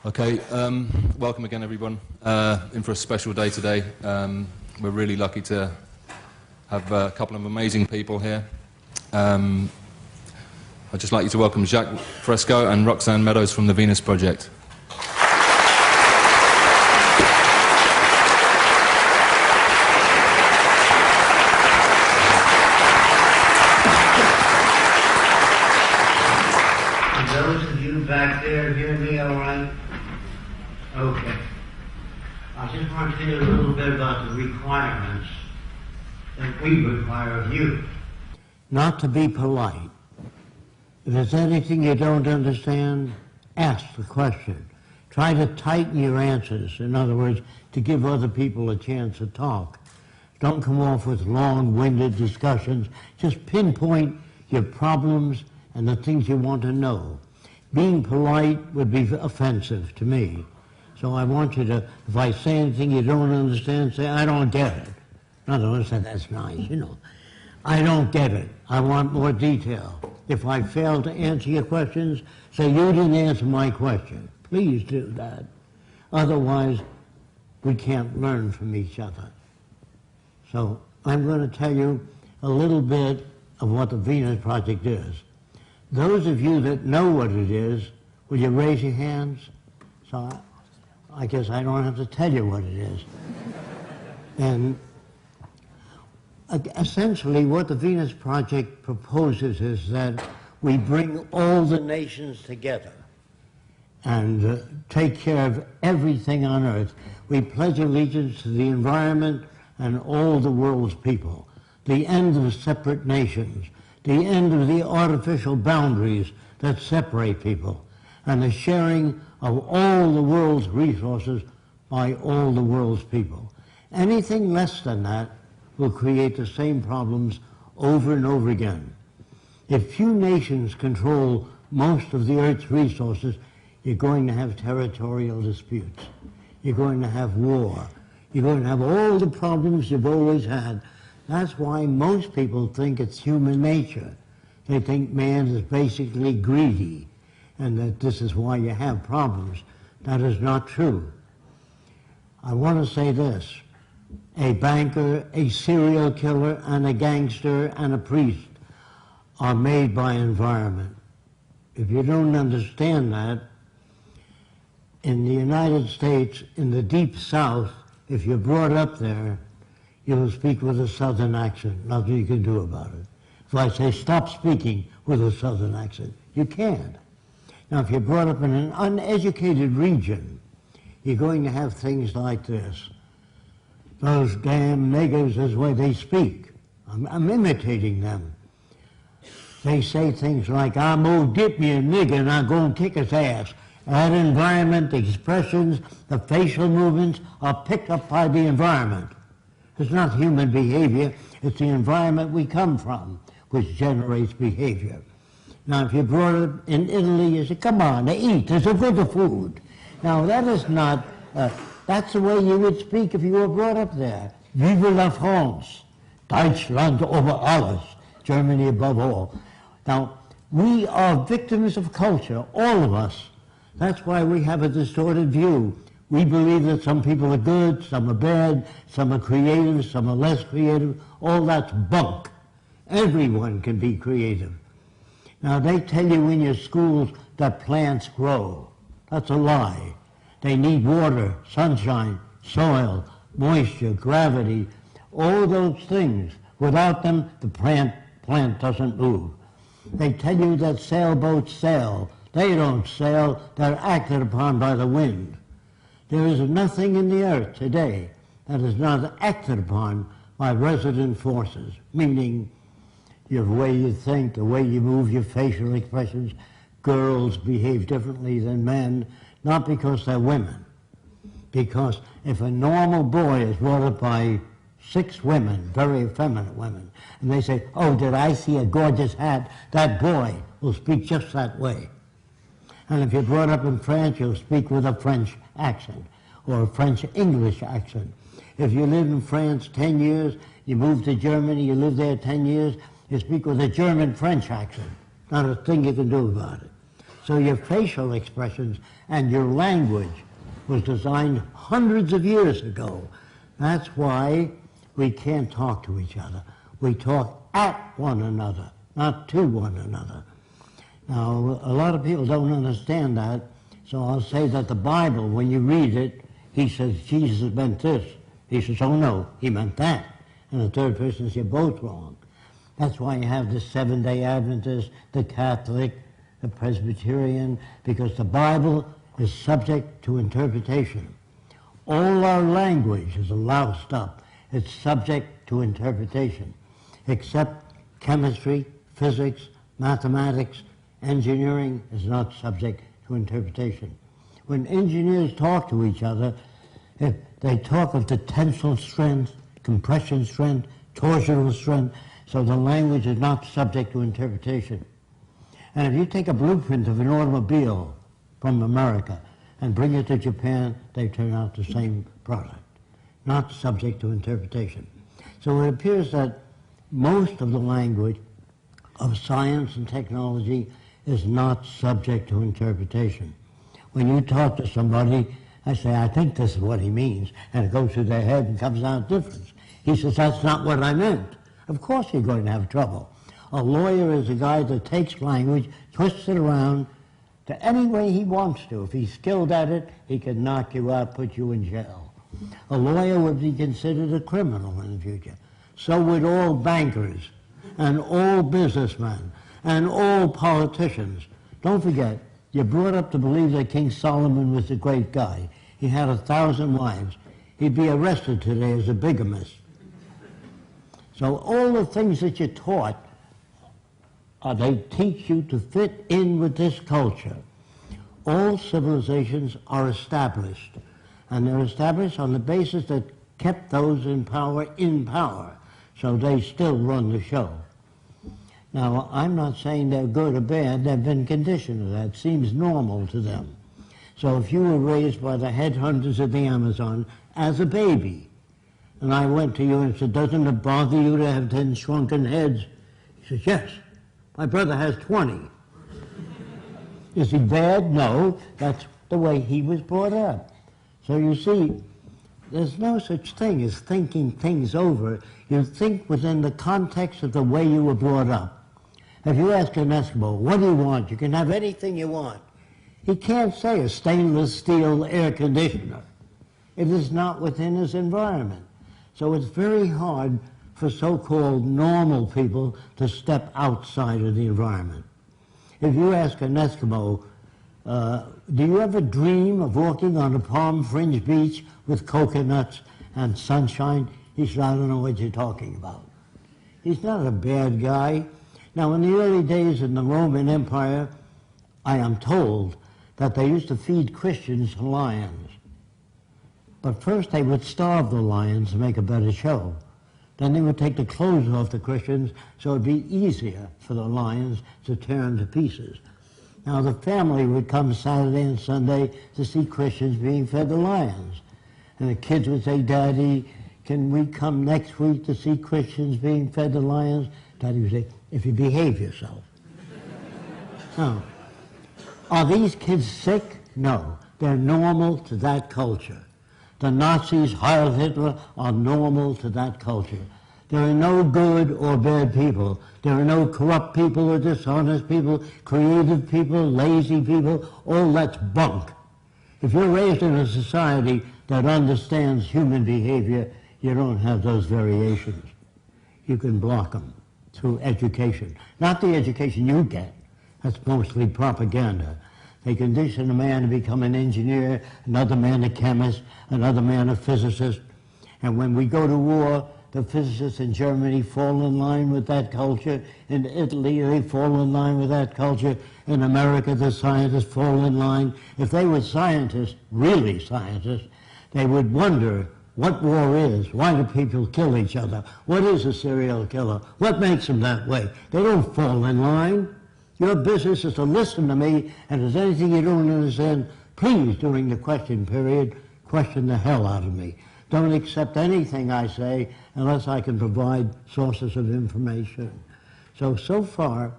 Okay, welcome again everyone. In for a special day today. We're really lucky to have a couple of amazing people here. I'd just like you to welcome Jacque Fresco and Roxanne Meadows from the Venus Project. Those of you back there hear me all right? Okay. I just want to tell you a little bit about the requirements that we require of you. Not to be polite. If there's anything you don't understand, ask the question. Try to tighten your answers. In other words, to give other people a chance to talk. Don't come off with long-winded discussions. Just pinpoint your problems and the things you want to know. Being polite would be offensive to me. So I want you to, if I say anything you don't understand, say, I don't get it. In other words, that's nice, you know. I don't get it. I want more detail. If I fail to answer your questions, say, you didn't answer my question. Please do that. Otherwise, we can't learn from each other. So I'm going to tell you a little bit of what the Venus Project is. Those of you that know what it is, will you raise your hands? So I guess I don't have to tell you what it is. And essentially what the Venus Project proposes is that we bring all the nations together and take care of everything on earth. We pledge allegiance to the environment and all the world's people, the end of separate nations, the end of the artificial boundaries that separate people, and the sharing of all the world's resources by all the world's people. Anything less than that will create the same problems over and over again. If few nations control most of the Earth's resources, you're going to have territorial disputes. You're going to have war. You're going to have all the problems you've always had. That's why most people think it's human nature. They think man is basically greedy, and that this is why you have problems. That is not true. I want to say this. A banker, a serial killer, and a gangster, and a priest are made by environment. If you don't understand that, in the United States, in the Deep South, if you're brought up there, you'll speak with a Southern accent. Nothing you can do about it. If I say stop speaking with a Southern accent, you can't. Now, if you're brought up in an uneducated region, you're going to have things like this. Those damn niggers is the way they speak. I'm imitating them. They say things like, I'm gonna dip me a nigger and I'm gonna kick his ass. That environment, the expressions, the facial movements are picked up by the environment. It's not human behavior, it's the environment we come from which generates behavior. Now, if you're brought up in Italy, you say, come on, eat, there's a good food. Now, that is not, that's the way you would speak if you were brought up there. Vive la France, Deutschland over alles, Germany above all. Now, we are victims of culture, all of us. That's why we have a distorted view. We believe that some people are good, some are bad, some are creative, some are less creative. All that's bunk. Everyone can be creative. Now, they tell you in your schools that plants grow. That's a lie. They need water, sunshine, soil, moisture, gravity, all those things. Without them, the plant doesn't move. They tell you that sailboats sail. They don't sail, they're acted upon by the wind. There is nothing in the earth today that is not acted upon by resident forces, meaning your way you think, the way you move, your facial expressions. Girls behave differently than men, not because they're women. Because if a normal boy is brought up by 6 women, very effeminate women, and they say, oh, did I see a gorgeous hat? That boy will speak just that way. And if you're brought up in France, you'll speak with a French accent or a French-English accent. If you live in France 10 years, you move to Germany, you live there 10 years, you speak with a German-French accent. Not a thing you can do about it. So your facial expressions and your language was designed hundreds of years ago. That's why we can't talk to each other. We talk at one another, not to one another. Now, a lot of people don't understand that, so I'll say that the Bible, when you read it, he says Jesus meant this. He says, oh no, he meant that. And the third person says, you're both wrong. That's why you have the Seventh-day Adventist, the Catholic, the Presbyterian, because the Bible is subject to interpretation. All our language is loused up. It's subject to interpretation, except chemistry, physics, mathematics, engineering is not subject to interpretation. When engineers talk to each other, if they talk of the tensile strength, compression strength, torsional strength, so the language is not subject to interpretation. And if you take a blueprint of an automobile from America and bring it to Japan, they turn out the same product, not subject to interpretation. So it appears that most of the language of science and technology is not subject to interpretation. When you talk to somebody, I say, I think this is what he means, and it goes through their head and comes out different. He says, that's not what I meant. Of course you're going to have trouble. A lawyer is a guy that takes language, twists it around to any way he wants to. If he's skilled at it, he can knock you out, put you in jail. A lawyer would be considered a criminal in the future. So would all bankers, and all businessmen, and all politicians. Don't forget, you're brought up to believe that King Solomon was a great guy. He had 1,000 wives. He'd be arrested today as a bigamist. So all the things that you're taught, they teach you to fit in with this culture. All civilizations are established, and they're established on the basis that kept those in power, so they still run the show. Now, I'm not saying they're good or bad, they've been conditioned to that. It seems normal to them. So if you were raised by the headhunters of the Amazon as a baby, and I went to you and said, doesn't it bother you to have 10 shrunken heads? He says, yes, my brother has 20. Is he bad? No, that's the way he was brought up. So you see, there's no such thing as thinking things over. You think within the context of the way you were brought up. If you ask an Eskimo, what do you want? You can have anything you want. He can't say a stainless steel air conditioner. It is not within his environment. So it's very hard for so-called normal people to step outside of the environment. If you ask an Eskimo, do you ever dream of walking on a palm-fringed beach with coconuts and sunshine? He said, I don't know what you're talking about. He's not a bad guy. Now, in the early days in the Roman Empire, I am told that they used to feed Christians lions. But first they would starve the lions to make a better show. Then they would take the clothes off the Christians so it'd be easier for the lions to tear them to pieces. Now the family would come Saturday and Sunday to see Christians being fed the lions. And the kids would say, Daddy, can we come next week to see Christians being fed the lions? Daddy would say, if you behave yourself. Now, are these kids sick? No. They're normal to that culture. The Nazis, Heil Hitler, are normal to that culture. There are no good or bad people. There are no corrupt people or dishonest people, creative people, lazy people. All that's bunk. If you're raised in a society that understands human behavior, you don't have those variations. You can block them through education. Not the education you get. That's mostly propaganda. They condition a man to become an engineer, another man a chemist, another man a physicist. And when we go to war, the physicists in Germany fall in line with that culture. In Italy, they fall in line with that culture. In America, the scientists fall in line. If they were scientists, really scientists, they would wonder what war is. Why do people kill each other? What is a serial killer? What makes them that way? They don't fall in line. Your business is to listen to me, and if there's anything you don't understand, please, during the question period, question the hell out of me. Don't accept anything I say unless I can provide sources of information. So far,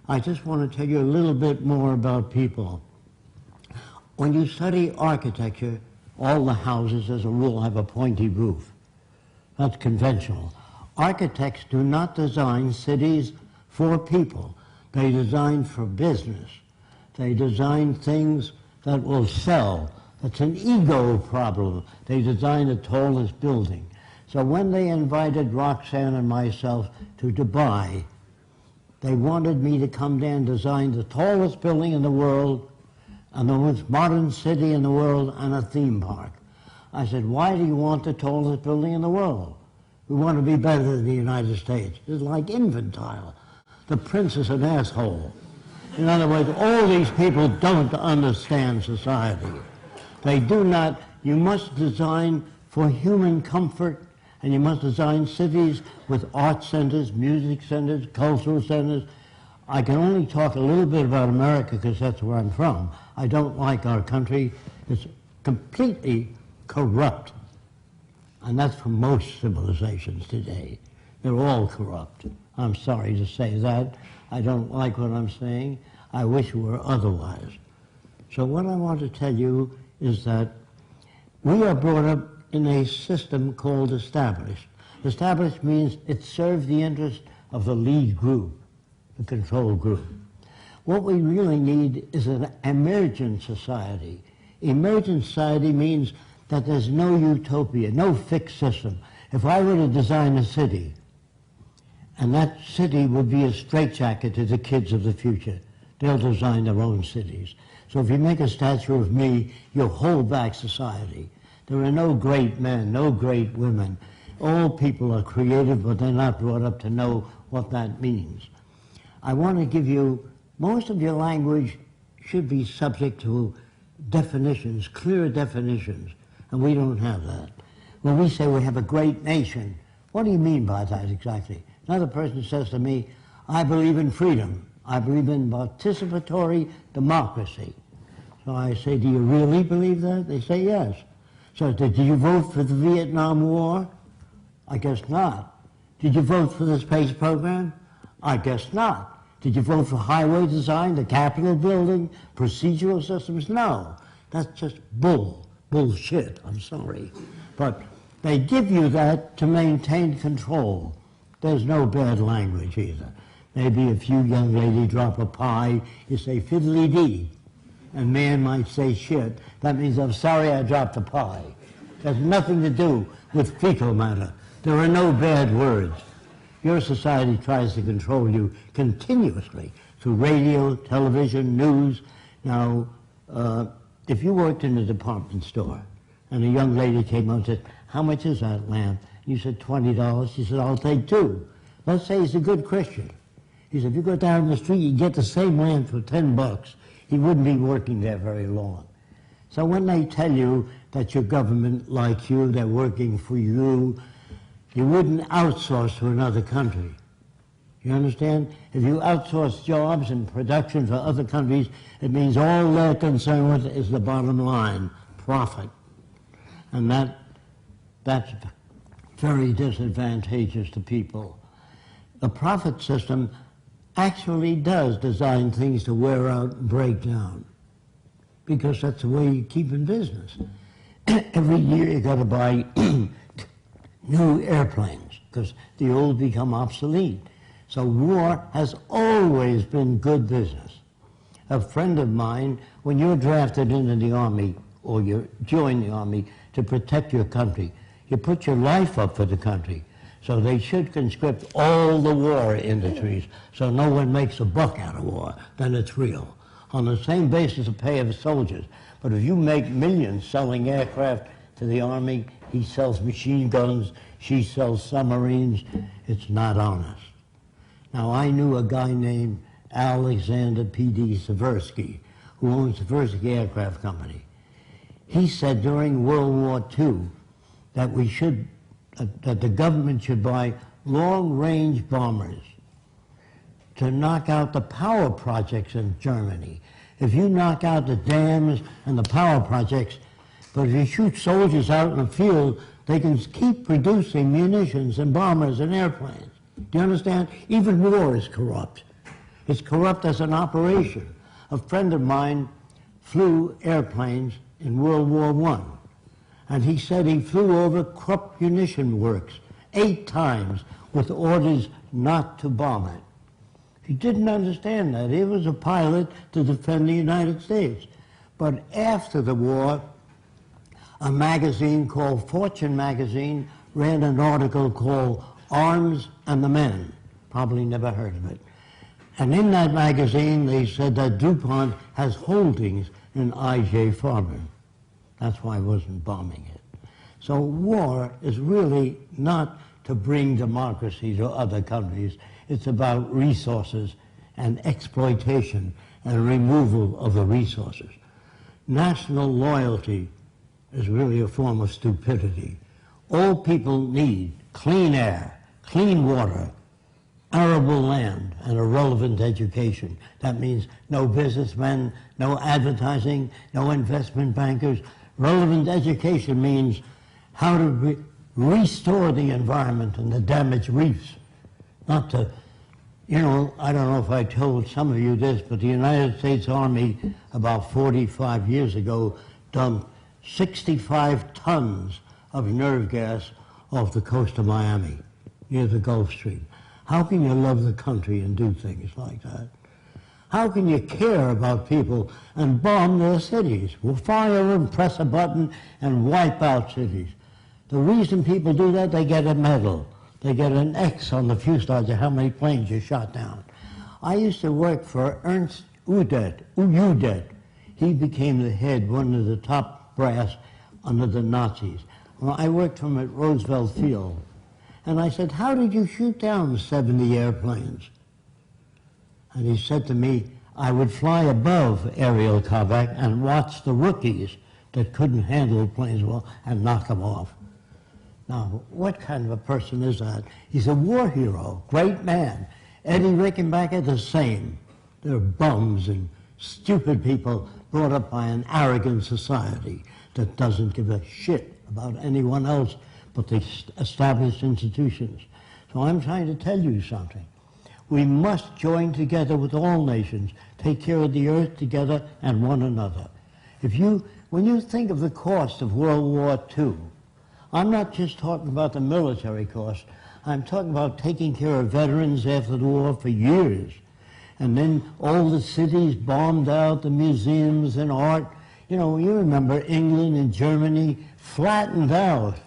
I just want to tell you a little bit more about people. When you study architecture, all the houses, as a rule, have a pointy roof. That's conventional. Architects do not design cities for people. They design for business. They design things that will sell. It's an ego problem. They design the tallest building. So when they invited Roxanne and myself to Dubai, they wanted me to come there and design the tallest building in the world and the most modern city in the world and a theme park. I said, why do you want the tallest building in the world? We want to be better than the United States. It's like infantile. The prince is an asshole. In other words, all these people don't understand society. They do not. You must design for human comfort, and you must design cities with art centers, music centers, cultural centers. I can only talk a little bit about America because that's where I'm from. I don't like our country. It's completely corrupt. And that's for most civilizations today. They're all corrupt. I'm sorry to say that. I don't like what I'm saying. I wish it were otherwise. So what I want to tell you is that we are brought up in a system called established. Established means it serves the interest of the lead group, the control group. What we really need is an emergent society. Emergent society means that there's no utopia, no fixed system. If I were to design a city, and that city would be a straitjacket to the kids of the future, they'll design their own cities. So if you make a statue of me, you'll hold back society. There are no great men, no great women. All people are creative, but they're not brought up to know what that means. I want to give you, most of your language should be subject to definitions, clear definitions, and we don't have that. When we say we have a great nation, what do you mean by that exactly? Another person says to me, I believe in freedom. I believe in participatory democracy. So I say, do you really believe that? They say yes. So did you vote for the Vietnam War? I guess not. Did you vote for the space program? I guess not. Did you vote for highway design, the Capitol building, procedural systems? No. That's just bullshit, I'm sorry. But they give you that to maintain control. There's no bad language either. Maybe if you young lady drop a pie, you say fiddly-dee. And man might say shit. That means I'm sorry I dropped the pie. It has nothing to do with fecal matter. There are no bad words. Your society tries to control you continuously through radio, television, news. Now, if you worked in a department store and a young lady came up and said, how much is that lamp? You said $20. She said, I'll take two. Let's say he's a good Christian. He said, if you go down the street, you get the same lamp for $10. He wouldn't be working there very long. So when they tell you that your government likes you, they're working for you, you wouldn't outsource to another country. You understand? If you outsource jobs and production for other countries, it means all they're concerned with is the bottom line, profit. And that's very disadvantageous to people. The profit system actually does design things to wear out and break down, because that's the way you keep in business. Every year you got to buy new airplanes because the old become obsolete. So war has always been good business. A friend of mine, when you're drafted into the army or you join the army to protect your country, you put your life up for the country. So they should conscript all the war industries so no one makes a buck out of war, then it's real. On the same basis of pay of soldiers. But if you make millions selling aircraft to the army, he sells machine guns, she sells submarines, it's not honest. Now I knew a guy named Alexander P.D. Seversky, who owns Seversky Aircraft Company. He said during World War II that we should that the government should buy long-range bombers to knock out the power projects in Germany. If you knock out the dams and the power projects, but if you shoot soldiers out in the field, they can keep producing munitions and bombers and airplanes. Do you understand? Even war is corrupt. It's corrupt as an operation. A friend of mine flew airplanes in World War I, and he said he flew over Krupp munition works 8 times with orders not to bomb it. He didn't understand that. He was a pilot to defend the United States. But after the war, a magazine called Fortune magazine ran an article called Arms and the Men. Probably never heard of it. And in that magazine, they said that DuPont has holdings in I.J. Farben. That's why I wasn't bombing it. So war is really not to bring democracy to other countries. It's about resources and exploitation and removal of the resources. National loyalty is really a form of stupidity. All people need clean air, clean water, arable land, and a relevant education. That means no businessmen, no advertising, no investment bankers. Relevant education means how to restore the environment and the damaged reefs. Not to, you know, I don't know if I told some of you this, but the United States Army about 45 years ago dumped 65 tons of nerve gas off the coast of Miami, near the Gulf Stream. How can you love the country and do things like that? How can you care about people and bomb their cities? We'll fire them, press a button, and wipe out cities. The reason people do that, they get a medal. They get an X on the fuselage of how many planes you shot down. I used to work for Ernst Udet. He became the head, one of the top brass under the Nazis. Well, I worked for him at Roosevelt Field. And I said, how did you shoot down 70 airplanes? And he said to me, I would fly above aerial combat and watch the rookies that couldn't handle planes well and knock them off. Now, what kind of a person is that? He's a war hero, great man. Eddie Rickenbacker, the same. They're bums and stupid people brought up by an arrogant society that doesn't give a shit about anyone else but the established institutions. So I'm trying to tell you something. We must join together with all nations, take care of the earth together and one another. When you think of the cost of World War II, I'm not just talking about the military cost. I'm talking about taking care of veterans after the war for years. And then all the cities bombed out, the museums and art. You know, you remember England and Germany flattened out.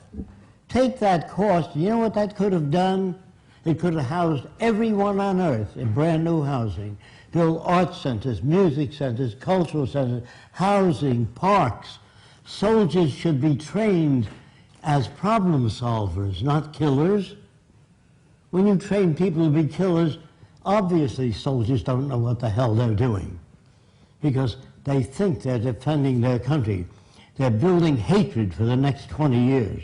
Take that cost, you know what that could have done? It could have housed everyone on earth in brand new housing. Build art centers, music centers, cultural centers, housing, parks. Soldiers should be trained as problem solvers, not killers. When you train people to be killers, obviously soldiers don't know what the hell they're doing because they think they're defending their country. They're building hatred for the next 20 years.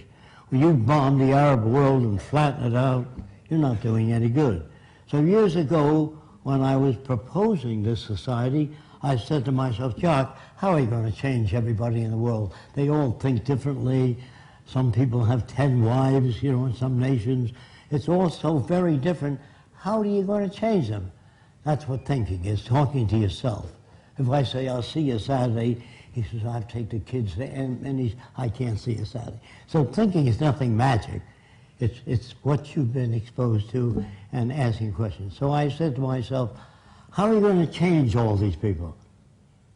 When you bomb the Arab world and flatten it out, you're not doing any good. So years ago, when I was proposing this society, I said to myself, Jacque, how are you going to change everybody in the world? They all think differently. Some people have 10 wives, you know, in some nations. It's all so very different. How are you going to change them? That's what thinking is, talking to yourself. If I say, I'll see you Saturday, he says, I'll take the kids there, and I can't see you Saturday. So thinking is nothing magic. It's what you've been exposed to and asking questions. So I said to myself, how are you going to change all these people?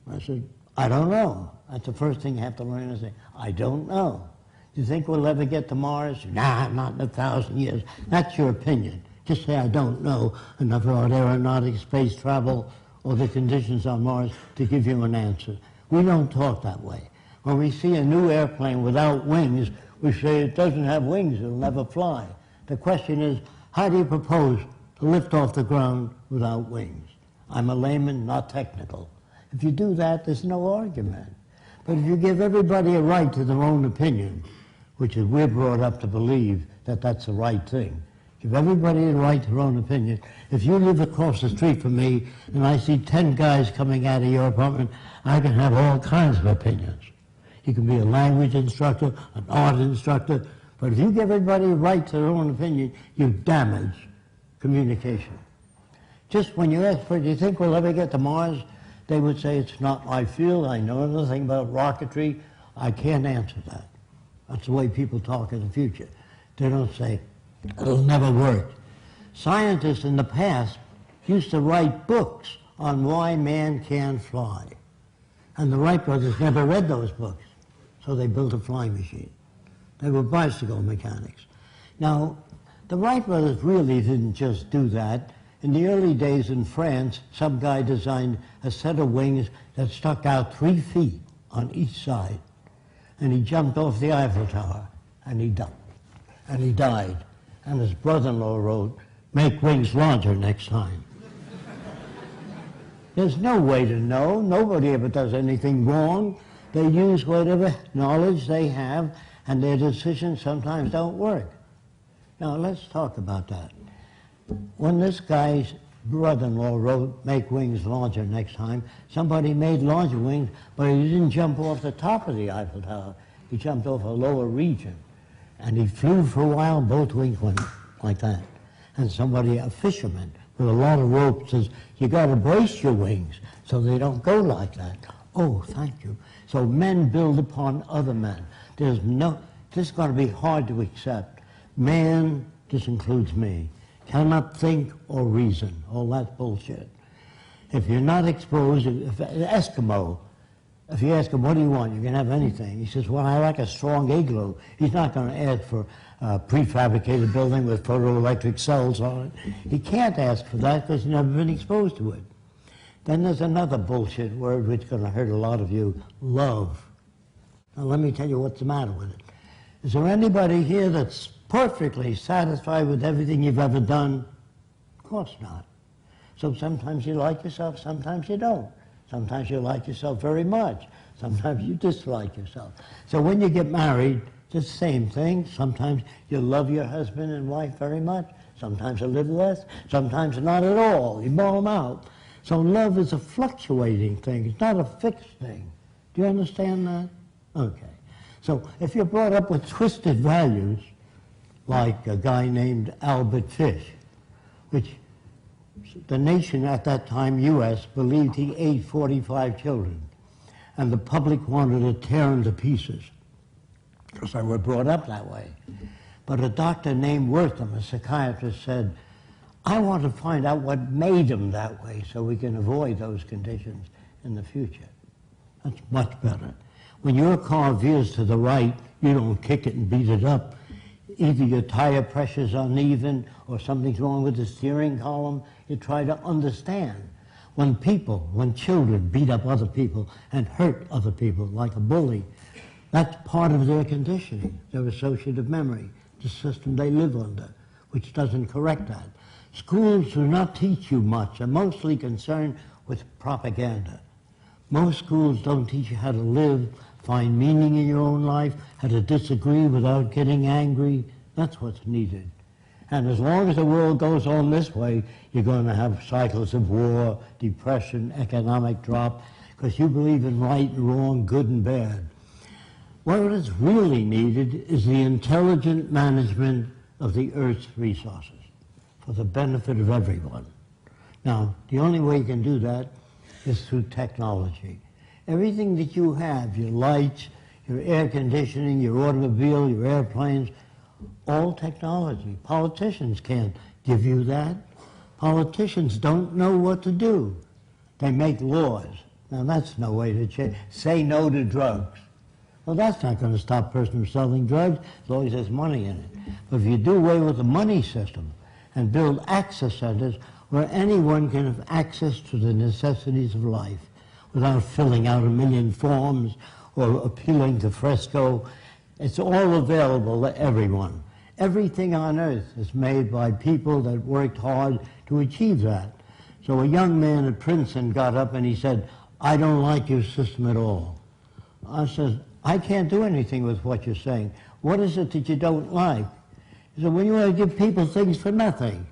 I said, I don't know. That's the first thing you have to learn to say, I don't know. Do you think we'll ever get to Mars? Nah, not in 1,000 years. That's your opinion. Just say, I don't know enough about aeronautic space travel or the conditions on Mars to give you an answer. We don't talk that way. When we see a new airplane without wings, we say it doesn't have wings, it'll never fly. The question is, how do you propose to lift off the ground without wings? I'm a layman, not technical. If you do that, there's no argument. But if you give everybody a right to their own opinion, which is we're brought up to believe that that's the right thing, give everybody a right to their own opinion. If you live across the street from me and I see 10 guys coming out of your apartment, I can have all kinds of opinions. You can be a language instructor, an art instructor, but if you give everybody a right to their own opinion, you damage communication. Just when you ask for, do you think we'll ever get to Mars? They would say, it's not my field, I know nothing about rocketry, I can't answer that. That's the way people talk in the future. They don't say, it'll never work. Scientists in the past used to write books on why man can't fly. And the Wright brothers never read those books, so they built a flying machine. They were bicycle mechanics. Now, the Wright brothers really didn't just do that. In the early days in France, some guy designed a set of wings that stuck out 3 feet on each side. And he jumped off the Eiffel Tower, and he died. And he died. And his brother-in-law wrote, make wings larger next time. There's no way to know. Nobody ever does anything wrong. They use whatever knowledge they have, and their decisions sometimes don't work. Now, let's talk about that. When this guy's brother-in-law wrote, make wings larger next time, somebody made larger wings, but he didn't jump off the top of the Eiffel Tower. He jumped off a lower region. And he flew for a while, both wings went like that. And somebody, a fisherman with a lot of rope, says, you got to brace your wings so they don't go like that. Oh, thank you. So men build upon other men. This is going to be hard to accept. Man, this includes me, cannot think or reason. All that's bullshit. If you're not exposed, if an Eskimo, if you ask him, what do you want? You can have anything. He says, well, I like a strong igloo. He's not going to ask for a prefabricated building with photoelectric cells on it. He can't ask for that because he's never been exposed to it. Then there's another bullshit word which is going to hurt a lot of you, love. Now let me tell you what's the matter with it. Is there anybody here that's perfectly satisfied with everything you've ever done? Of course not. So sometimes you like yourself, sometimes you don't. Sometimes you like yourself very much. Sometimes you dislike yourself. So when you get married, it's the same thing. Sometimes you love your husband and wife very much. Sometimes a little less. Sometimes not at all. You ball them out. So love is a fluctuating thing. It's not a fixed thing. Do you understand that? Okay. So if you're brought up with twisted values, like a guy named Albert Fish, which the nation at that time, U.S., believed he ate 45 children. And the public wanted to tear him to pieces because they were brought up that way. But a doctor named Wortham, a psychiatrist, said, I want to find out what made him that way so we can avoid those conditions in the future. That's much better. When your car veers to the right, you don't kick it and beat it up. Either your tire pressure's uneven or something's wrong with the steering column. You try to understand. When children beat up other people and hurt other people like a bully, that's part of their conditioning, their associative memory, the system they live under, which doesn't correct that. Schools do not teach you much. They're mostly concerned with propaganda. Most schools don't teach you how to live, find meaning in your own life, how to disagree without getting angry. That's what's needed. And as long as the world goes on this way, you're going to have cycles of war, depression, economic drop, because you believe in right and wrong, good and bad. What is really needed is the intelligent management of the Earth's resources for the benefit of everyone. Now, the only way you can do that is through technology. Everything that you have, your lights, your air conditioning, your automobile, your airplanes, all technology. Politicians can't give you that. Politicians don't know what to do. They make laws. Now that's no way to change. Say no to drugs. Well, that's not going to stop a person from selling drugs as long as there's money in it. But if you do away with the money system and build access centers where anyone can have access to the necessities of life without filling out 1,000,000 forms or appealing to Fresco, it's all available to everyone. Everything on earth is made by people that worked hard to achieve that. So a young man at Princeton got up and he said, I don't like your system at all. I said, I can't do anything with what you're saying. What is it that you don't like? He said, well, you want to give people things for nothing.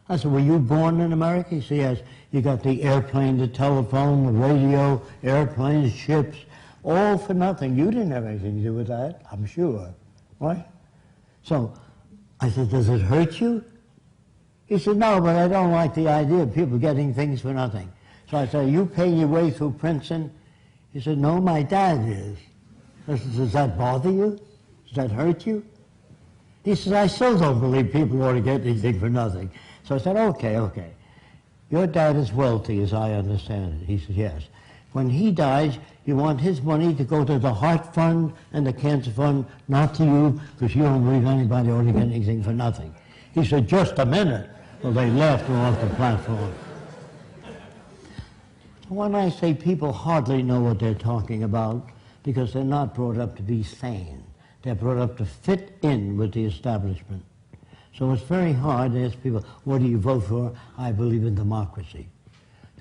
I said, were you born in America? He said, yes. You got the airplane, the telephone, the radio, airplanes, ships, all for nothing. You didn't have anything to do with that, I'm sure, right? So I said, does it hurt you? He said, no, but I don't like the idea of people getting things for nothing. So I said, are you paying your way through Princeton? He said, no, my dad is. I said, does that bother you? Does that hurt you? He says, I still don't believe people ought to get anything for nothing. So I said, okay, okay. Your dad is wealthy, as I understand it. He said, yes. When he dies, you want his money to go to the Heart Fund and the Cancer Fund, not to you, because you don't believe anybody ought to get anything for nothing. He said, just a minute. Well, they left and off the platform. When I say people hardly know what they're talking about, because they're not brought up to be sane. They're brought up to fit in with the establishment. So it's very hard to ask people, what do you vote for? I believe in democracy.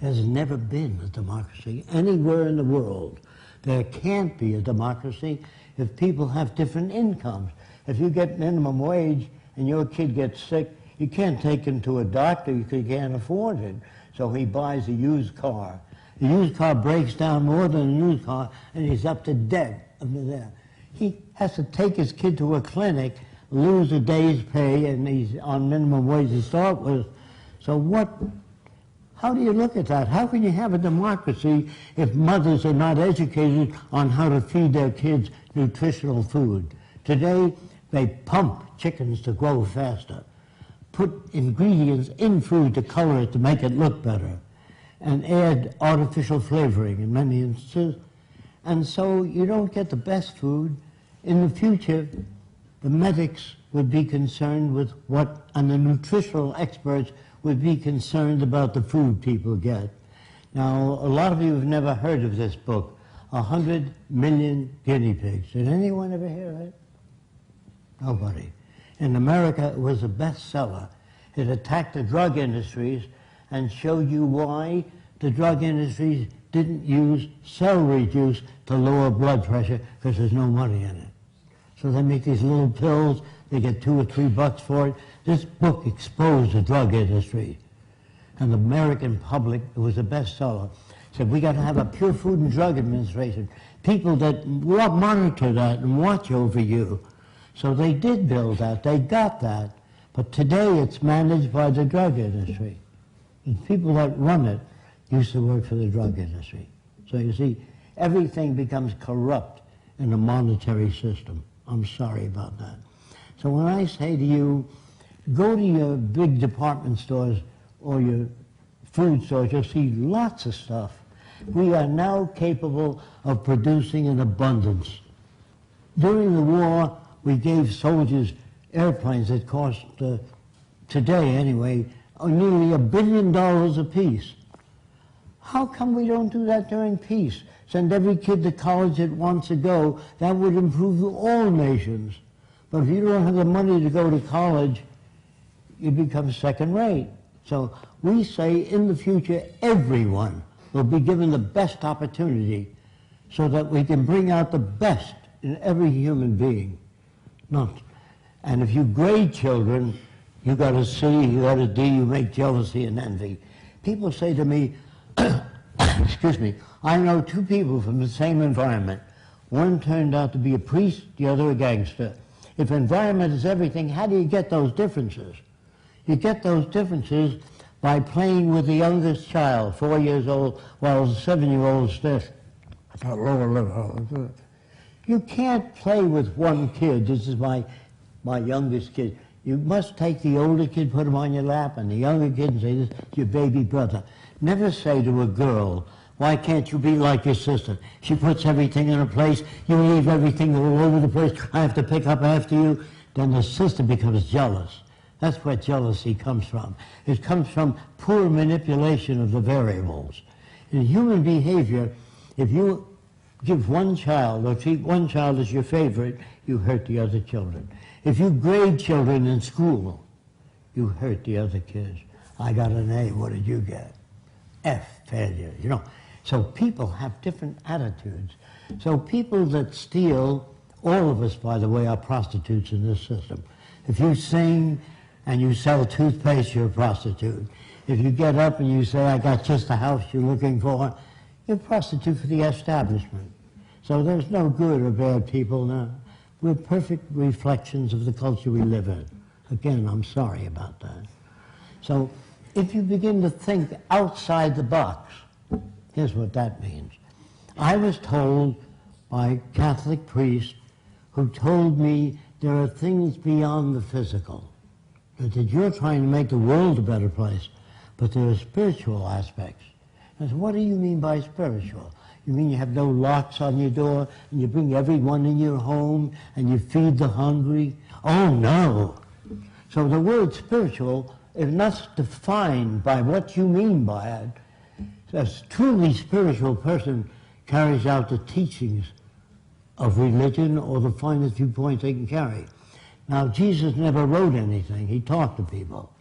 There's never been a democracy anywhere in the world. There can't be a democracy if people have different incomes. If you get minimum wage and your kid gets sick, you can't take him to a doctor because you can't afford it. So he buys a used car. The used car breaks down more than a new car, and he's up to debt under there. He has to take his kid to a clinic, lose a day's pay, and he's on minimum wage to start with. So how do you look at that? How can you have a democracy if mothers are not educated on how to feed their kids nutritional food? Today, they pump chickens to grow faster, put ingredients in food to color it to make it look better, and add artificial flavoring in many instances. And so you don't get the best food. In the future, the medics would be concerned with what, and the nutritional experts would be concerned about the food people get. Now, a lot of you have never heard of this book, 100 Million Guinea Pigs. Did anyone ever hear of it? Nobody. In America, it was a bestseller. It attacked the drug industries and showed you why the drug industries didn't use celery juice to lower blood pressure because there's no money in it. So they make these little pills, they get $2 or $3 for it. This book exposed the drug industry. And the American public, it was a bestseller, said we got to have a Pure Food and Drug Administration, people that monitor that and watch over you. So they did build that, they got that. But today it's managed by the drug industry. And people that run it used to work for the drug industry. So you see, everything becomes corrupt in the monetary system. I'm sorry about that. So when I say to you, go to your big department stores or your food stores, you'll see lots of stuff. We are now capable of producing in abundance. During the war, we gave soldiers airplanes that cost, today anyway, nearly $1 billion apiece. How come we don't do that during peace? Send every kid to college that wants to go. That would improve all nations. But if you don't have the money to go to college, you become second rate. So we say in the future, everyone will be given the best opportunity so that we can bring out the best in every human being. And if you grade children, you got a C, you got a D, you make jealousy and envy. People say to me, excuse me, I know two people from the same environment. One turned out to be a priest, the other a gangster. If environment is everything, how do you get those differences? You get those differences by playing with the youngest child, 4 years old, while the 7-year-old is stiff at a lower level. You can't play with one kid. This is my youngest kid. You must take the older kid, put him on your lap, and the younger kid and say, this is your baby brother. Never say to a girl, why can't you be like your sister? She puts everything in her place. You leave everything all over the place. I have to pick up after you. Then the sister becomes jealous. That's where jealousy comes from. It comes from poor manipulation of the variables. In human behavior, if you give one child or treat one child as your favorite, you hurt the other children. If you grade children in school, you hurt the other kids. I got an A, what did you get? F, failure, you know. So people have different attitudes. So people that steal, all of us, by the way, are prostitutes in this system. If you sing and you sell toothpaste, you're a prostitute. If you get up and you say, I got just the house you're looking for, you're a prostitute for the establishment. So there's no good or bad people now. We're perfect reflections of the culture we live in. Again, I'm sorry about that. So if you begin to think outside the box, here's what that means. I was told by a Catholic priest who told me there are things beyond the physical, that you're trying to make the world a better place, but there are spiritual aspects. I said, what do you mean by spiritual? You mean you have no locks on your door, and you bring everyone in your home, and you feed the hungry? Oh, no. So the word spiritual is not defined by what you mean by it. A truly spiritual person carries out the teachings of religion or the finest viewpoints they can carry. Now, Jesus never wrote anything. He talked to people.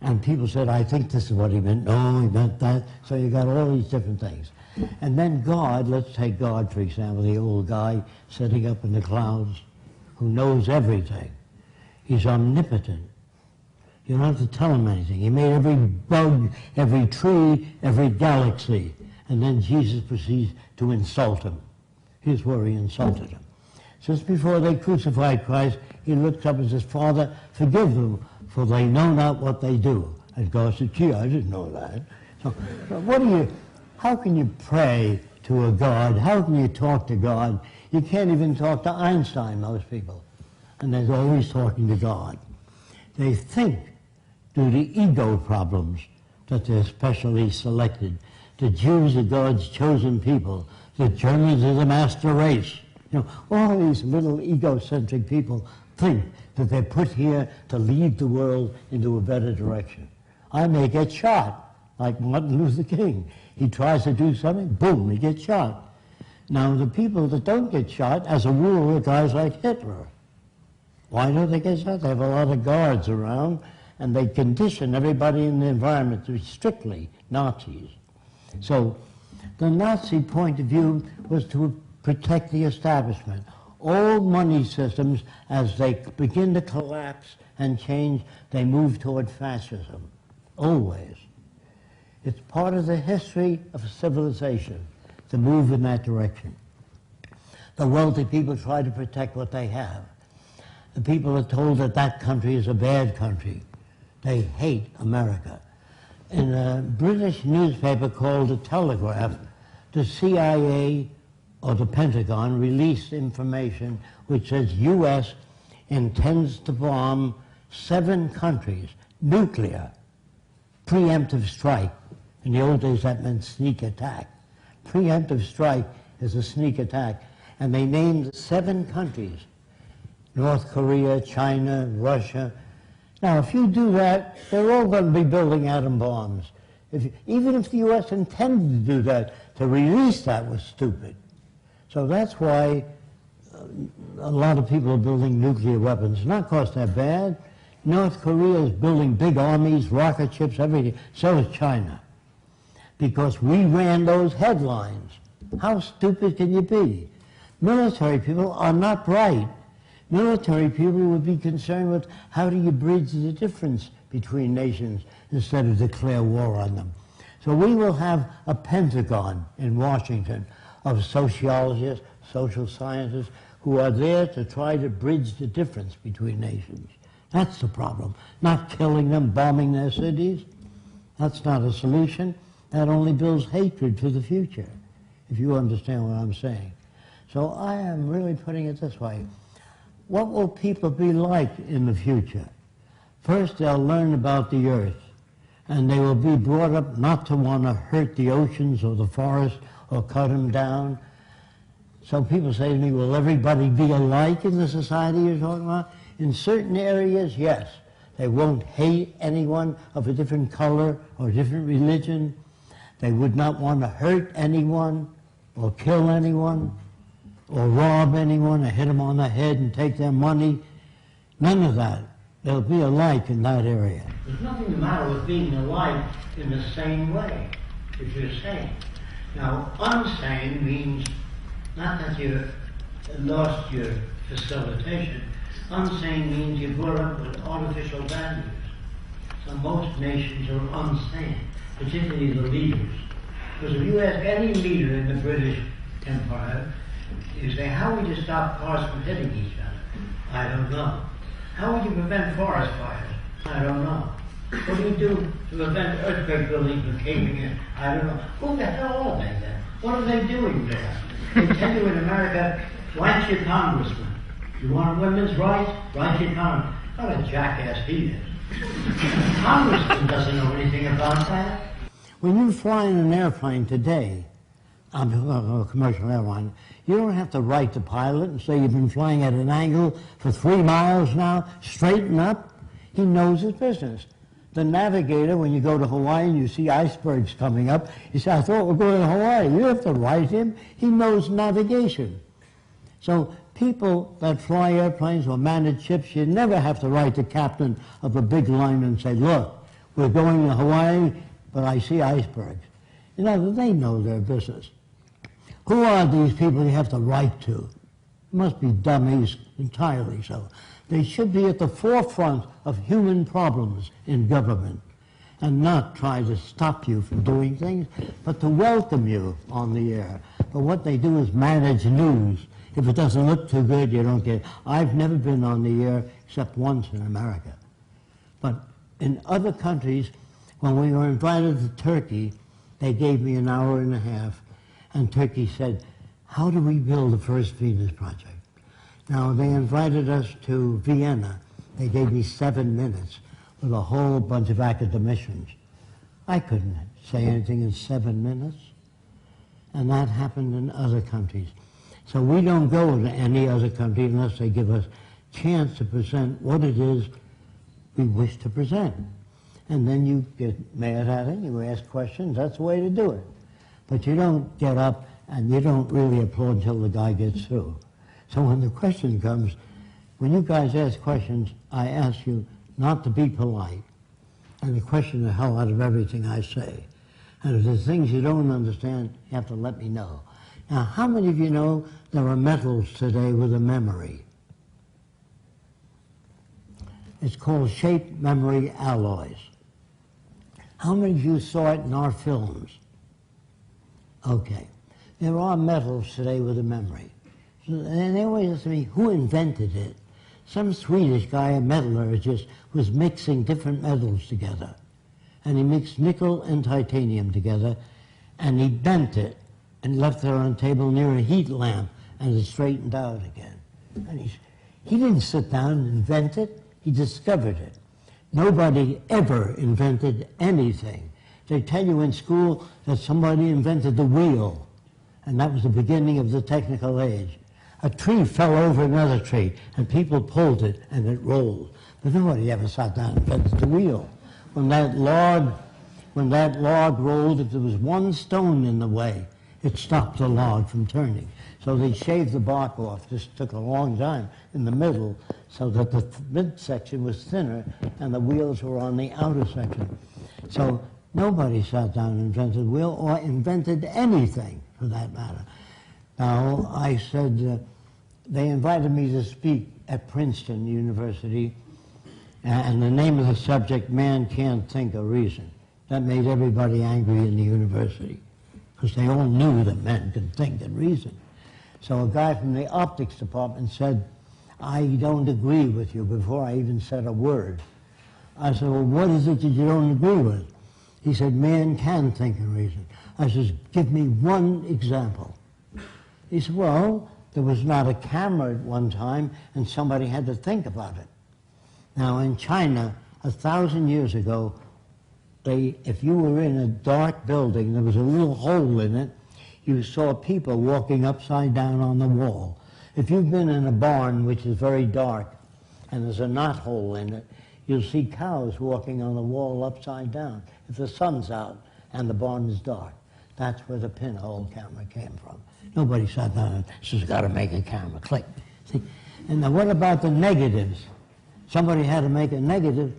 And people said, I think this is what he meant. No, he meant that. So you got all these different things. And then God, let's take God, for example, the old guy sitting up in the clouds who knows everything. He's omnipotent. You don't have to tell him anything. He made every bug, every tree, every galaxy. And then Jesus proceeds to insult him. Here's where he insulted him. Just before they crucified Christ, he looked up and says, Father, forgive them, for they know not what they do. And God said, gee, I didn't know that. So how can you pray to a God? How can you talk to God? You can't even talk to Einstein, most people. And they're always talking to God. They think, due to ego problems, that they're specially selected. The Jews are God's chosen people. The Germans are the master race. You know, all these little egocentric people think that they're put here to lead the world into a better direction. I may get shot, like Martin Luther King. He tries to do something, boom, he gets shot. Now, the people that don't get shot, as a rule, are guys like Hitler. Why don't they get shot? They have a lot of guards around, and they condition everybody in the environment to be strictly Nazis. So the Nazi point of view was to protect the establishment. All money systems, as they begin to collapse and change, they move toward fascism, always. It's part of the history of civilization to move in that direction. The wealthy people try to protect what they have. The people are told that that country is a bad country. They hate America. In a British newspaper called The Telegraph, the CIA or the Pentagon released information which says U.S. intends to bomb 7 countries, nuclear, preemptive strike. In the old days that meant sneak attack. Preemptive strike is a sneak attack. And they named 7 countries, North Korea, China, Russia. Now, if you do that, they're all going to be building atom bombs. Even if the U.S. intended to do that, to release that was stupid. So that's why a lot of people are building nuclear weapons. Not because they're bad. North Korea is building big armies, rocket ships, everything. So is China. Because we ran those headlines. How stupid can you be? Military people are not bright. Military people would be concerned with how do you bridge the difference between nations instead of declare war on them. So we will have a Pentagon in Washington of sociologists, social scientists, who are there to try to bridge the difference between nations. That's the problem. Not killing them, bombing their cities. That's not a solution. That only builds hatred for the future, if you understand what I'm saying. So I am really putting it this way. What will people be like in the future? First, they'll learn about the earth, and they will be brought up not to want to hurt the oceans or the forests or cut them down. So people say to me, will everybody be alike in the society you're talking about? In certain areas, yes. They won't hate anyone of a different color or different religion. They would not want to hurt anyone or kill anyone or rob anyone or hit them on the head and take their money. None of that. They'll be alike in that area. There's nothing the matter with being alike in the same way, if you're sane. Now, unsane means not that you lost your facilitation. Unsane means you brought up with artificial values. So most nations are unsane, particularly the leaders. Because if you ask any leader in the British Empire, you say, how would you stop cars from hitting each other? I don't know. How would you prevent forest fires? I don't know. What do you do to prevent earthquake buildings from caving in? I don't know. Who the hell are they then? What are they doing there? They tell you in America, write your congressman. You want women's rights? Write your congressman. What a jackass he is. Congressman doesn't know anything about that. When you fly in an airplane today, a commercial airline, you don't have to write the pilot and say you've been flying at an angle for 3 miles now, straighten up. He knows his business. The navigator, when you go to Hawaii and you see icebergs coming up, you say, I thought we're going to Hawaii. You have to write him. He knows navigation. So people that fly airplanes or manage ships, you never have to write the captain of a big liner and say, look, we're going to Hawaii, but I see icebergs. You know, they know their business. Who are these people you have to write to? Must be dummies, entirely so. They should be at the forefront of human problems in government and not try to stop you from doing things, but to welcome you on the air. But what they do is manage news. If it doesn't look too good, you don't get it. I've never been on the air except once in America. But in other countries, when we were invited to Turkey, they gave me an hour and a half, and Turkey said, how do we build the first Venus project? Now, they invited us to Vienna. They gave me 7 minutes with a whole bunch of academicians. I couldn't say anything in 7 minutes. And that happened in other countries. So we don't go to any other country unless they give us a chance to present what it is we wish to present. And then you get mad at it, you ask questions, that's the way to do it. But you don't get up and you don't really applaud until the guy gets through. So when the question comes, when you guys ask questions, I ask you not to be polite and to question the hell out of everything I say. And if there's things you don't understand, you have to let me know. Now, how many of you know there are metals today with a memory? It's called shape memory alloys. How many of you saw it in our films? Okay. There are metals today with a memory. And they always ask me, who invented it? Some Swedish guy, a metallurgist, was mixing different metals together. And he mixed nickel and titanium together, and he bent it and left it on a table near a heat lamp, and it straightened out again. And he didn't sit down and invent it, he discovered it. Nobody ever invented anything. They tell you in school that somebody invented the wheel, and that was the beginning of the technical age. A tree fell over another tree, and people pulled it, and it rolled. But nobody ever sat down and invented the wheel. When that log rolled, if there was one stone in the way, it stopped the log from turning. So they shaved the bark off. This took a long time in the middle, so that the midsection was thinner, and the wheels were on the outer section. So nobody sat down and invented the wheel, or invented anything, for that matter. Now, I said, they invited me to speak at Princeton University, and the name of the subject, Man Can't Think or Reason. That made everybody angry in the university, because they all knew that men could think and reason. So a guy from the optics department said, I don't agree with you, before I even said a word. I said, well, what is it that you don't agree with? He said, man can think and reason. I said, give me one example. He said, well, there was not a camera at one time, and somebody had to think about it. Now, in China, 1,000 years ago, if you were in a dark building, there was a little hole in it, you saw people walking upside down on the wall. If you've been in a barn, which is very dark, and there's a knothole in it, you'll see cows walking on the wall upside down if the sun's out and the barn is dark. That's where the pinhole camera came from. Nobody sat down and says, got to make a camera, click. See? And now what about the negatives? Somebody had to make a negative.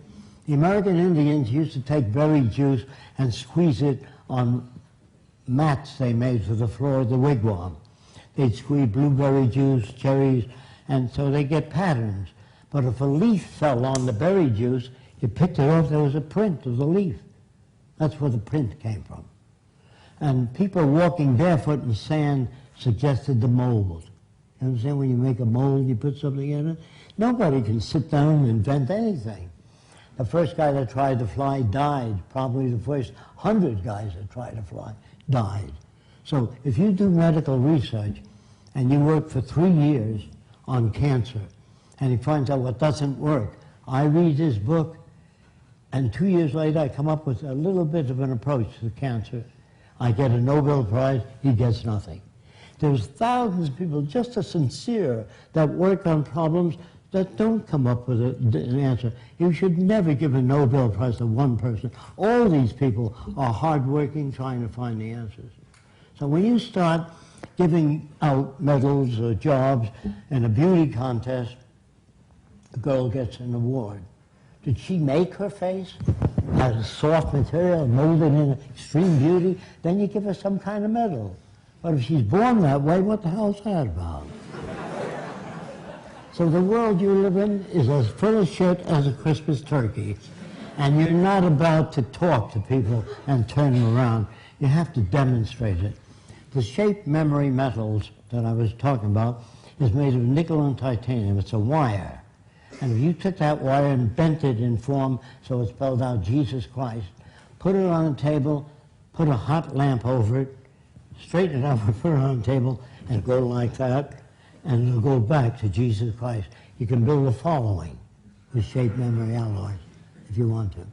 The American Indians used to take berry juice and squeeze it on mats they made for the floor of the wigwam. They'd squeeze blueberry juice, cherries, and so they get patterns. But if a leaf fell on the berry juice, you picked it off, there was a print of the leaf. That's where the print came from. And people walking barefoot in sand suggested the mold. You understand, when you make a mold, you put something in it? Nobody can sit down and invent anything. The first guy that tried to fly died. Probably the first 100 guys that tried to fly died. So if you do medical research and you work for 3 years on cancer and he finds out what doesn't work, I read his book and 2 years later I come up with a little bit of an approach to cancer. I get a Nobel Prize, he gets nothing. There's thousands of people just as sincere that work on problems that don't come up with an answer. You should never give a Nobel Prize to one person. All these people are hardworking, trying to find the answers. So when you start giving out medals or jobs in a beauty contest, a girl gets an award. Did she make her face out of soft material, molded in extreme beauty? Then you give her some kind of medal. But if she's born that way, what the hell is that about? So the world you live in is as full of shit as a Christmas turkey. And you're not about to talk to people and turn them around. You have to demonstrate it. The shaped memory metals that I was talking about is made of nickel and titanium. It's a wire. And if you took that wire and bent it in form so it spelled out Jesus Christ, put it on a table, put a hot lamp over it, straighten it up and put it on the table and go like that, and it'll go back to Jesus Christ. You can build a following with shaped memory alloys if you want to.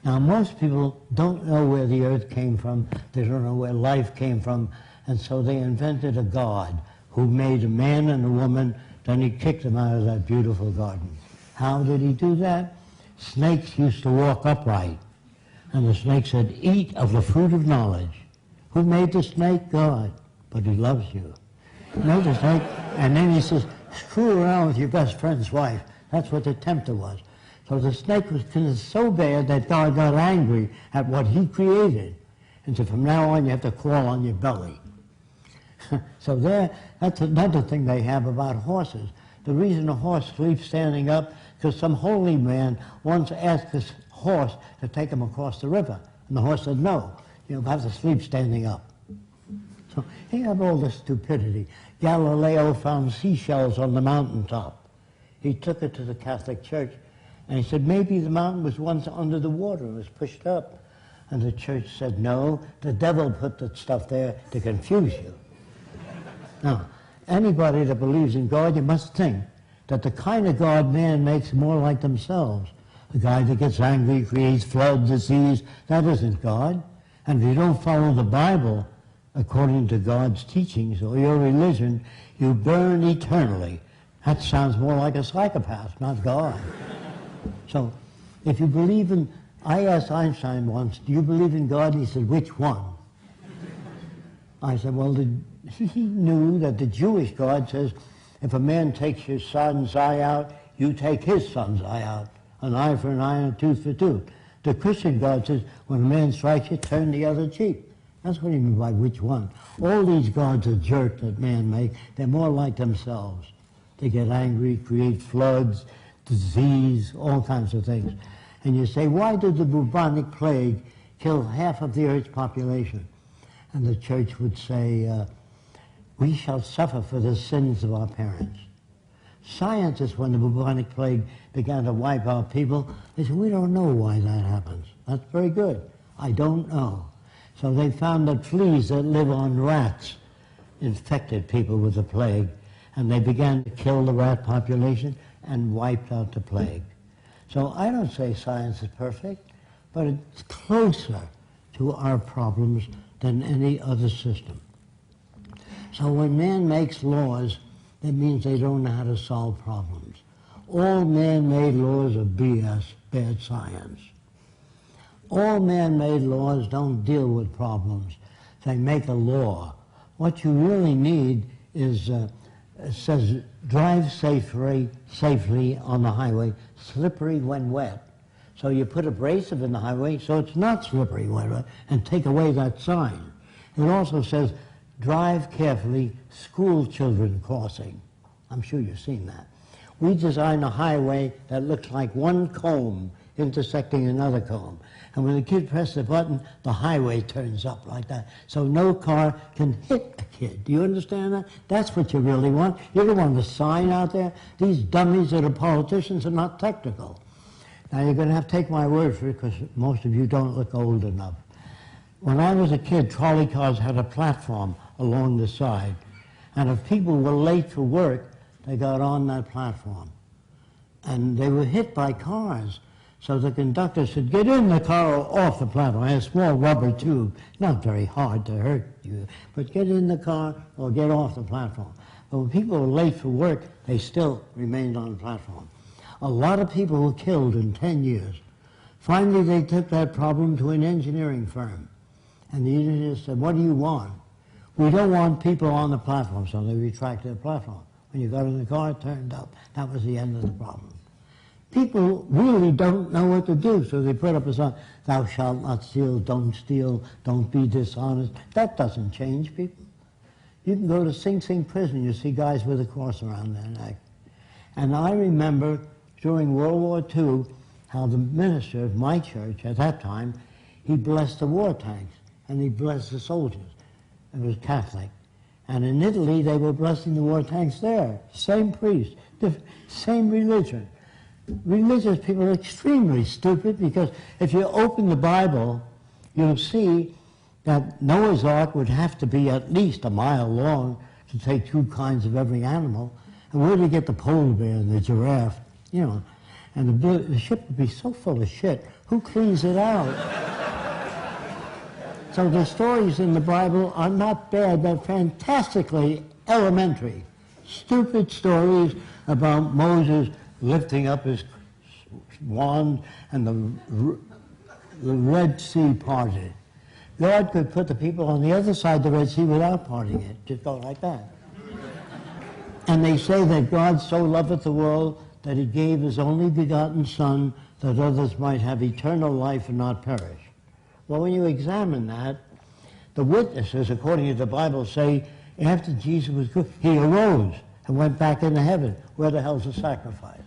Now, most people don't know where the earth came from. They don't know where life came from. And so they invented a God who made a man and a woman, then he kicked them out of that beautiful garden. How did he do that? Snakes used to walk upright. And the snake said, eat of the fruit of knowledge. Who made the snake? God. But he loves you. You know the snake? And then he says, screw around with your best friend's wife. That's what the tempter was. So the snake was so bad that God got angry at what he created. And so from now on, you have to crawl on your belly. So that's another thing they have about horses. The reason a horse sleeps standing up, because some holy man once asked his horse to take him across the river. And the horse said, no, you have to sleep standing up. So you have all this stupidity. Galileo found seashells on the mountaintop. He took it to the Catholic Church, and he said, maybe the mountain was once under the water and was pushed up. And the church said, no, the devil put that stuff there to confuse you. Now, anybody that believes in God, you must think that the kind of God man makes more like themselves. The guy that gets angry, creates flood, disease, that isn't God. And if you don't follow the Bible according to God's teachings or your religion, you burn eternally. That sounds more like a psychopath, not God. So, if you believe in, I asked Einstein once, do you believe in God? And he said, which one? I said, well, he knew that the Jewish God says, if a man takes your son's eye out, you take his son's eye out. An eye for an eye and a tooth for a tooth. The Christian God says, when a man strikes you, turn the other cheek. That's what he means by which one. All these gods are jerks that man makes. They're more like themselves. They get angry, create floods, disease, all kinds of things. And you say, why did the bubonic plague kill half of the Earth's population? And the church would say, we shall suffer for the sins of our parents. Scientists, when the bubonic plague began to wipe out people, they said, we don't know why that happens. That's very good. I don't know. So they found that fleas that live on rats infected people with the plague, and they began to kill the rat population and wiped out the plague. So I don't say science is perfect, but it's closer to our problems than any other system. So when man makes laws, that means they don't know how to solve problems. All man-made laws are BS, bad science. All man-made laws don't deal with problems. They make a law. What you really need is, it says, drive safely on the highway, slippery when wet. So you put abrasive in the highway so it's not slippery when wet, and take away that sign. It also says, drive carefully, school children crossing. I'm sure you've seen that. We designed a highway that looks like one comb intersecting another comb. And when the kid presses the button, the highway turns up like that. So no car can hit a kid. Do you understand that? That's what you really want. You don't want the sign out there. These dummies that are politicians are not technical. Now you're going to have to take my word for it because most of you don't look old enough. When I was a kid, trolley cars had a platform along the side. And if people were late for work, they got on that platform. And they were hit by cars. So the conductor said, get in the car or off the platform. I had a small rubber tube, not very hard to hurt you, but get in the car or get off the platform. But when people were late for work, they still remained on the platform. A lot of people were killed in 10 years. Finally, they took that problem to an engineering firm. And the engineer said, what do you want? We don't want people on the platform, so they retracted the platform. When you got in the car, it turned up. That was the end of the problem. People really don't know what to do, so they put up a sign, thou shalt not steal, don't be dishonest. That doesn't change people. You can go to Sing Sing prison, you see guys with a cross around their neck. And I remember during World War II how the minister of my church at that time, he blessed the war tanks and he blessed the soldiers. It was Catholic. And in Italy, they were blessing the war tanks there. Same priest, same religion. Religious people are extremely stupid because if you open the Bible, you'll see that Noah's Ark would have to be at least a mile long to take 2 kinds of every animal. And where do you get the polar bear and the giraffe? You know, and the ship would be so full of shit. Who cleans it out? So the stories in the Bible are not bad. They're fantastically elementary. Stupid stories about Moses lifting up his wand and the Red Sea parted. God could put the people on the other side of the Red Sea without parting it. Just go like that. And they say that God so loveth the world that he gave his only begotten Son that others might have eternal life and not perish. Well, when you examine that, the witnesses, according to the Bible, say after Jesus was good, he arose and went back into heaven. Where the hell's the sacrifice?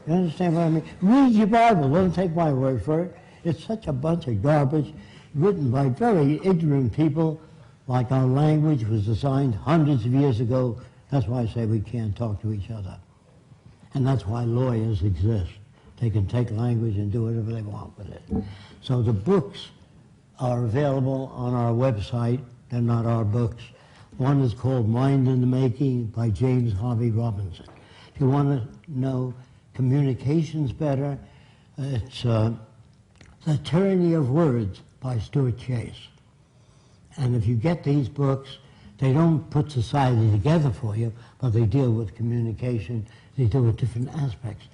You understand what I mean? Read your Bible. Don't take my word for it. It's such a bunch of garbage written by very ignorant people, like our language was designed hundreds of years ago. That's why I say we can't talk to each other. And that's why lawyers exist. They can take language and do whatever they want with it. So the books are available on our website. They're not our books. One is called Mind in the Making by James Harvey Robinson. If you want to know communications better, it's The Tyranny of Words by Stuart Chase. And if you get these books, they don't put society together for you, but they deal with communication. They deal with different aspects.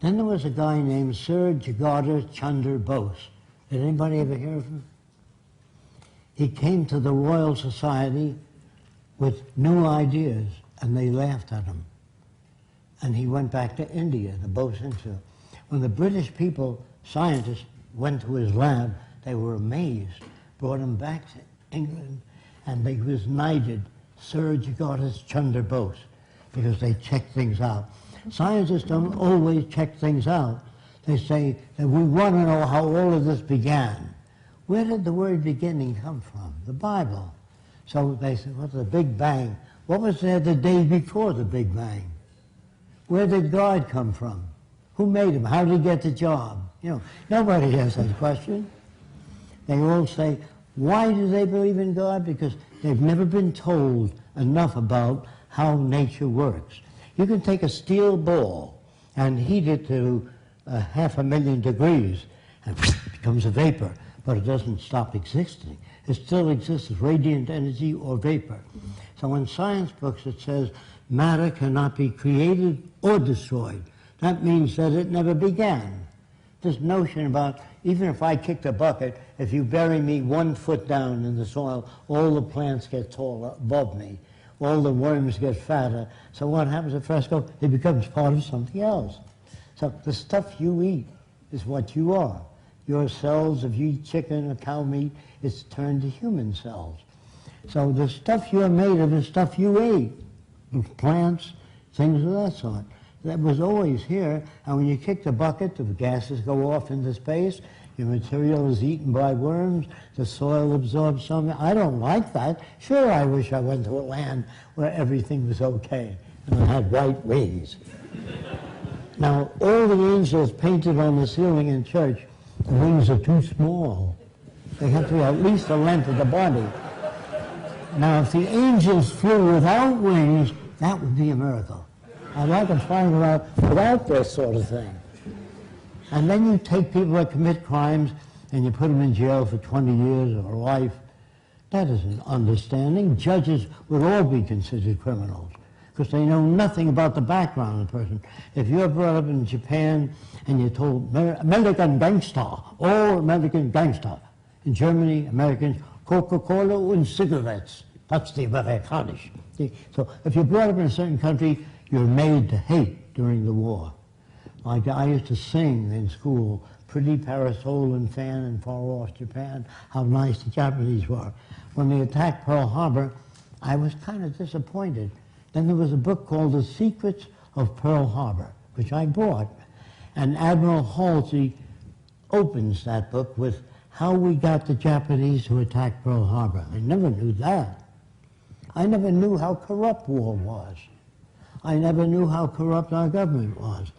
Then there was a guy named Sir Jagadish Chandra Bose. Did anybody ever hear of him? He came to the Royal Society with new ideas, and they laughed at him. And he went back to India, the Bose Institute. When the British people, scientists, went to his lab, they were amazed, brought him back to England, and he was knighted Sir Jagadish Chandra Bose because they checked things out. Scientists don't always check things out. They say that we want to know how all of this began. Where did the word beginning come from? The Bible. So they said, what's the Big Bang? What was there the day before the Big Bang? Where did God come from? Who made him? How did he get the job? You know, nobody asks that question. They all say, why do they believe in God? Because they've never been told enough about how nature works. You can take a steel ball and heat it to 500,000 degrees and it becomes a vapor, but it doesn't stop existing. It still exists as radiant energy or vapor. So in science books it says matter cannot be created or destroyed. That means that it never began. This notion about, even if I kicked a bucket, if you bury me 1 foot down in the soil, all the plants get taller above me. All the worms get fatter. So what happens at Fresco? It becomes part of something else. So the stuff you eat is what you are. Your cells, if you eat chicken or cow meat, it's turned to human cells. So the stuff you're made of is stuff you ate. Plants, things of that sort. That was always here, and when you kick the bucket, the gases go off into space, your material is eaten by worms, the soil absorbs something. I don't like that. Sure, I wish I went to a land where everything was okay and I had white wings. Now, all the angels painted on the ceiling in church, the wings are too small. They have to be at least the length of the body. Now, if the angels flew without wings, that would be a miracle. I'd like to find out without this sort of thing. And then you take people that commit crimes and you put them in jail for 20 years or life. That isn't understanding. Judges would all be considered criminals because they know nothing about the background of the person. If you're brought up in Japan and you're told American gangster, all American gangster. In Germany, Americans, Coca-Cola and cigarettes. That's the Amerikanisch. So if you're brought up in a certain country, you're made to hate during the war. Like I used to sing in school, Pretty Parasol and Fan in far off Japan, how nice the Japanese were. When they attacked Pearl Harbor, I was kind of disappointed. Then there was a book called The Secrets of Pearl Harbor, which I bought. And Admiral Halsey opens that book with how we got the Japanese to attack Pearl Harbor. I never knew that. I never knew how corrupt war was. I never knew how corrupt our government was.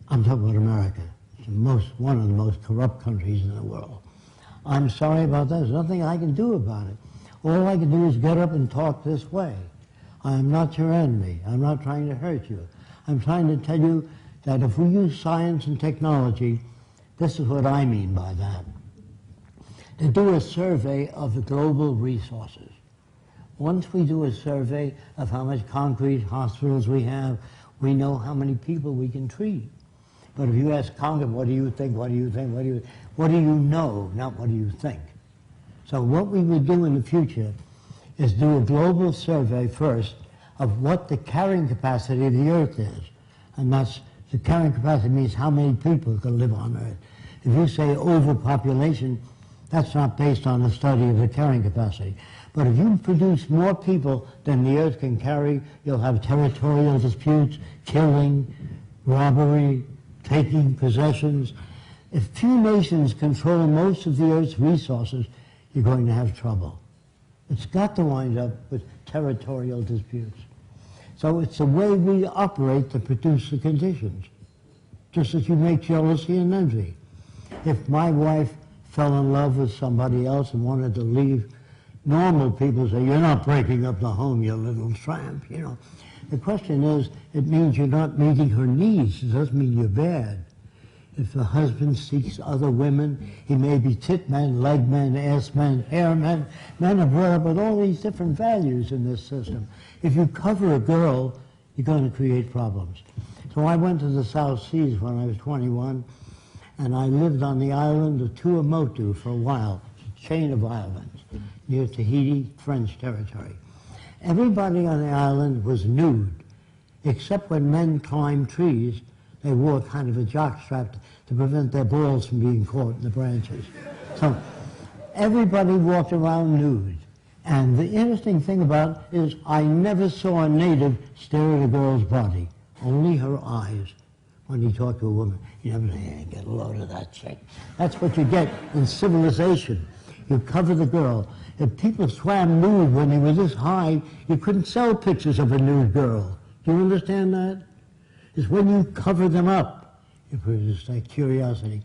I'm talking about America. It's one of the most corrupt countries in the world. I'm sorry about that. There's nothing I can do about it. All I can do is get up and talk this way. I am not your enemy. I'm not trying to hurt you. I'm trying to tell you that if we use science and technology, this is what I mean by that. To do a survey of the global resources. Once we do a survey of how much concrete hospitals we have, we know how many people we can treat. But if you ask Congress, what do you think, what do you think, what do you know, not what do you think? So what we would do in the future is do a global survey first of what the carrying capacity of the Earth is. And that's, the carrying capacity means how many people can live on Earth. If you say overpopulation, that's not based on a study of the carrying capacity. But if you produce more people than the Earth can carry, you'll have territorial disputes, killing, robbery, taking possessions. If few nations control most of the Earth's resources, you're going to have trouble. It's got to wind up with territorial disputes. So it's the way we operate that produce the conditions, just as you make jealousy and envy. If my wife fell in love with somebody else and wanted to leave, normal people say, you're not breaking up the home, you little tramp, you know. The question is, it means you're not meeting her needs. It doesn't mean you're bad. If the husband seeks other women, he may be tit man, leg man, ass man, hair man. Men are brought up with all these different values in this system. If you cover a girl, you're going to create problems. So I went to the South Seas when I was 21, and I lived on the island of Tuamotu for a while. It's a chain of islands near Tahiti, French territory. Everybody on the island was nude, except when men climbed trees. They wore kind of a jockstrap to prevent their balls from being caught in the branches. So everybody walked around nude. And the interesting thing about it is I never saw a native stare at a girl's body, only her eyes. When he talked to a woman, you never say, hey, get a load of that chick. That's what you get in civilization. You cover the girl. If people swam nude when they were this high, you couldn't sell pictures of a nude girl. Do you understand that? It's when you cover them up, you produce that curiosity.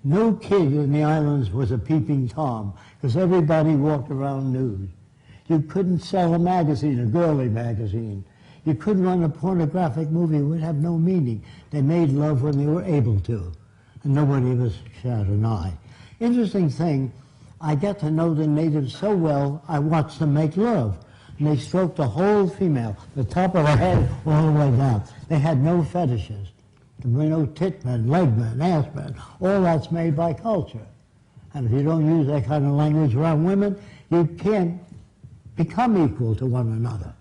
No kid in the islands was a peeping Tom, because everybody walked around nude. You couldn't sell a magazine, a girly magazine. You couldn't run a pornographic movie. It would have no meaning. They made love when they were able to, and nobody ever shot an eye. Interesting thing, I got to know the natives so well, I watched them make love. And they stroked the whole female, the top of her head all the way down. They had no fetishes. There were no tit men, leg men, ass men. All that's made by culture. And if you don't use that kind of language around women, you can't become equal to one another.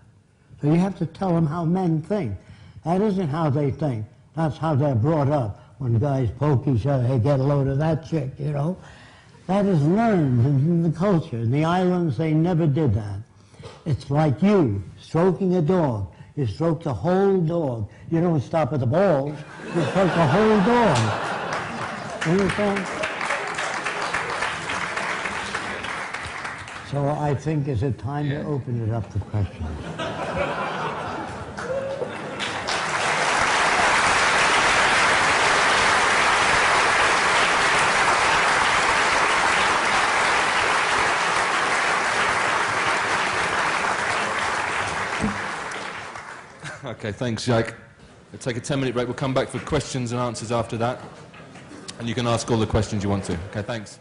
So you have to tell them how men think. That isn't how they think. That's how they're brought up. When guys poke each other, hey, get a load of that chick, you know. That is learned in the culture. In the islands, they never did that. It's like you stroking a dog. You stroke the whole dog. You don't stop at the balls. You stroke the whole dog. You understand? So I think it's a time to open it up to questions. Okay, thanks, Jacque. We'll take a 10-minute break. We'll come back for questions and answers after that. And you can ask all the questions you want to. Okay, thanks.